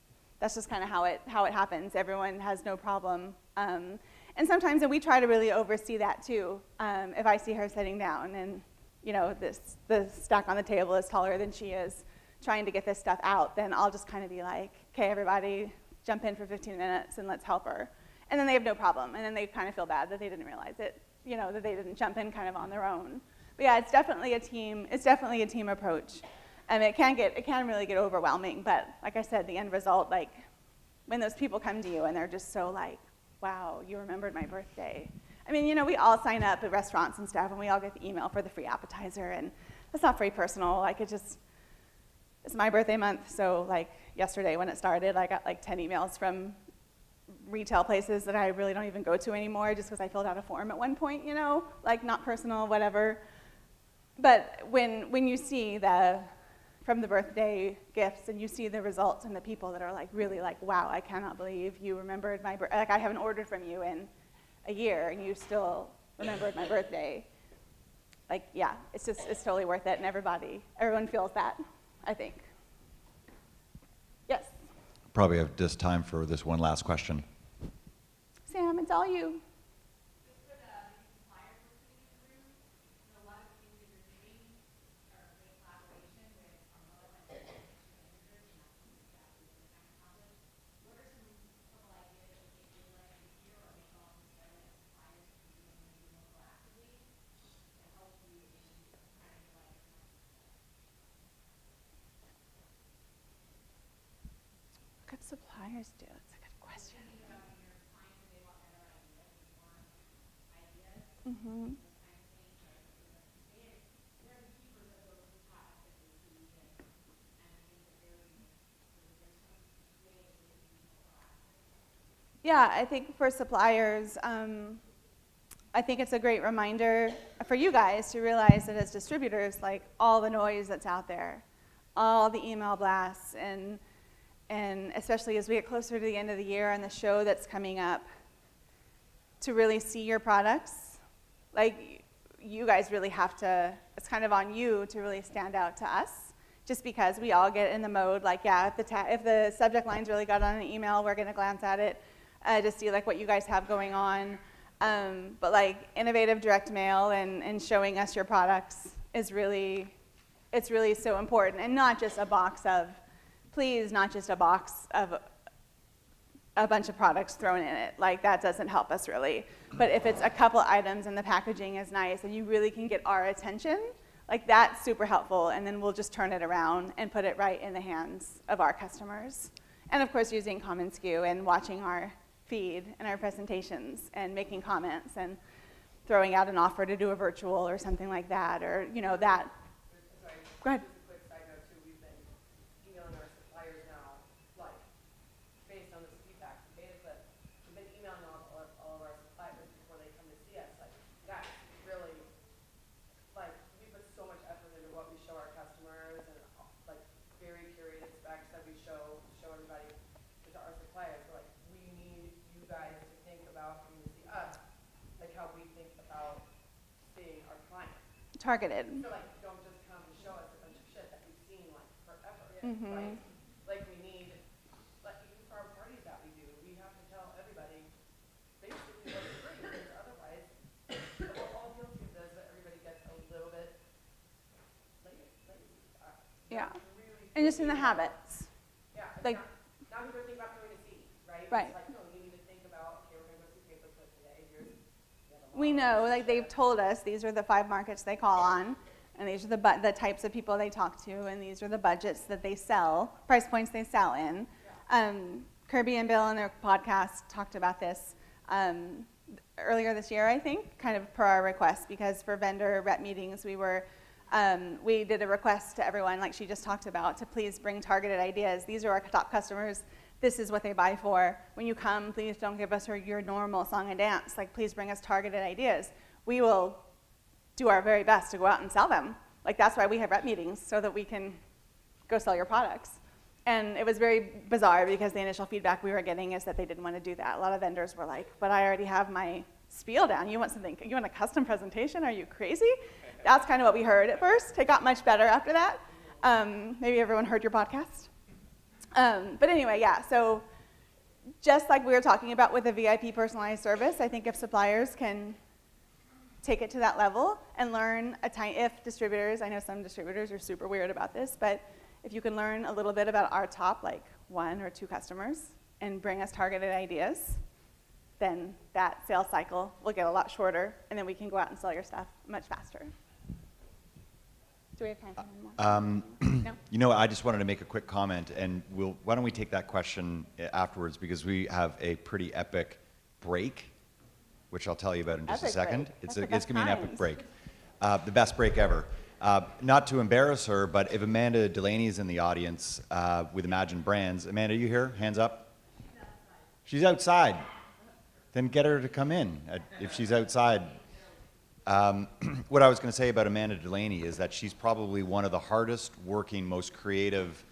kind of how it happens. Everyone has no problem. And sometimes, and we try to really oversee that too. If I see her sitting down and the stack on the table is taller than she is, trying to get this stuff out, then I'll just kind of be like, okay, everybody jump in for 15 minutes and let's help her. And then they have no problem, and then they kind of feel bad that they didn't realize it, that they didn't jump in kind of on their own. But yeah, it's definitely a team approach. And it can really get overwhelming, but like I said, the end result, like when those people come to you and they're just so like, wow, you remembered my birthday. I mean, we all sign up at restaurants and stuff, and we all get the email for the free appetizer, and that's not very personal. Like it's my birthday month, so like yesterday when it started, I got like 10 emails from retail places that I really don't even go to anymore just because I filled out a form at one point, like not personal, whatever. But when you see from the birthday gifts and you see the results and the people that are like really like, wow, I cannot believe you remembered my birthday. Like I haven't ordered from you in a year and you still remembered my birthday. Like, yeah, it's totally worth it, and everyone feels that, I think. Yes? Probably have just time for this one last question. Sam, it's all you. What could suppliers do? That's a good question. Mm-hmm. Yeah, I think for suppliers, I think it's a great reminder for you guys to realize that as distributors, like all the noise that's out there, all the email blasts, and especially as we get closer to the end of the year and the show that's coming up, to really see your products, like you guys really have to, it's kind of on you to really stand out to us, just because we all get in the mode, like, yeah, if the subject line's really got on an email, we're gonna glance at it to see like what you guys have going on. But like innovative direct mail and showing us your products it's really so important, and not just a box of, please, not just a box of a bunch of products thrown in it. Like that doesn't help us really. But if it's a couple items and the packaging is nice and you really can get our attention, like that's super helpful, and then we'll just turn it around and put it right in the hands of our customers. And of course using common SKU and watching our feed in our presentations and making comments and throwing out an offer to do a virtual or something like that, or that. Go ahead. Just a quick side note too, we've been emailing our suppliers now, like, based on this feedback from Paperclip, we've been emailing all of our suppliers before they come to see us, like, guys, really, like, we put so much effort into what we show our customers, and like, very curated specs that we show everybody, to our suppliers, we're like, we need you guys to think about coming to see us, like how we think about seeing our clients. Targeted. So like, don't just come and show us a bunch of shit that we've seen like forever, Mhm. right? Like we need, like even for our parties that we do, we have to tell everybody basically what's free, because otherwise, we're all guilty of this, but everybody gets a little bit lazy. Yeah. Really And just in the habits. Yeah, it's Like, now we go think about going to see, right? Right. It's like, no, you need to think about, okay, we're gonna go see Paperclip today, here's we know, like they've told us, these are the 5 markets they call on, and these are the types of people they talk to, and these are the budgets that they sell, price points they sell in. Kirby and Bill on their podcast talked about this earlier this year, I think, kind of per our request, because for vendor rep meetings, we did a request to everyone, like she just talked about, to please bring targeted ideas. These are our top customers. This is what they buy for. When you come, please don't give us your normal song and dance. Like, please bring us targeted ideas. We will do our very best to go out and sell them. Like, that's why we have rep meetings, so that we can go sell your products. And it was very bizarre, because the initial feedback we were getting is that they didn't want to do that. A lot of vendors were like, but I already have my spiel down. You want a custom presentation? Are you crazy? That's kind of what we heard at first. It got much better after that. Maybe everyone heard your podcast. But anyway, yeah, so just like we were talking about with the VIP personalized service, I think if suppliers can take it to that level and learn if distributors, I know some distributors are super weird about this, but if you can learn a little bit about our top, like 1 or 2 customers and bring us targeted ideas, then that sales cycle will get a lot shorter, and then we can go out and sell your stuff much faster. Do we have time for one more? No? I just wanted to make a quick comment, and why don't we take that question afterwards, because we have a pretty epic break, which I'll tell you about in just a second. Break. It's That's going to be an epic times. break. The best break ever. Not to embarrass her, but if Amanda Delaney is in the audience with Imagine Brands, Amanda, are you here? Hands up. She's outside. Then get her to come in if she's outside. What I was going to say about Amanda Delaney is that she's probably one of the hardest working, most creative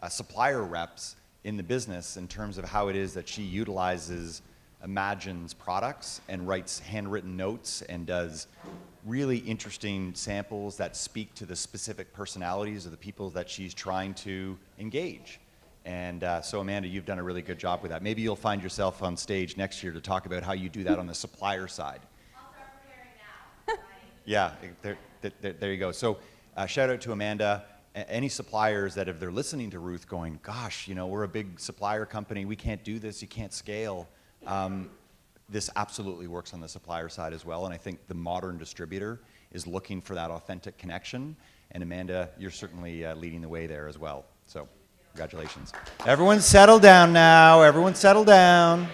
supplier reps in the business in terms of how it is that she utilizes Imagine's products and writes handwritten notes and does really interesting samples that speak to the specific personalities of the people that she's trying to engage. And so Amanda, you've done a really good job with that. Maybe you'll find yourself on stage next year to talk about how you do that on the supplier side. Yeah, there you go. So shout out to Amanda. Any suppliers that if they're listening to Ruth going, gosh, we're a big supplier company, we can't do this, you can't scale. This absolutely works on the supplier side as well, and I think the modern distributor is looking for that authentic connection, and Amanda, you're certainly leading the way there as well. So congratulations. Everyone settle down now. Everyone settle down.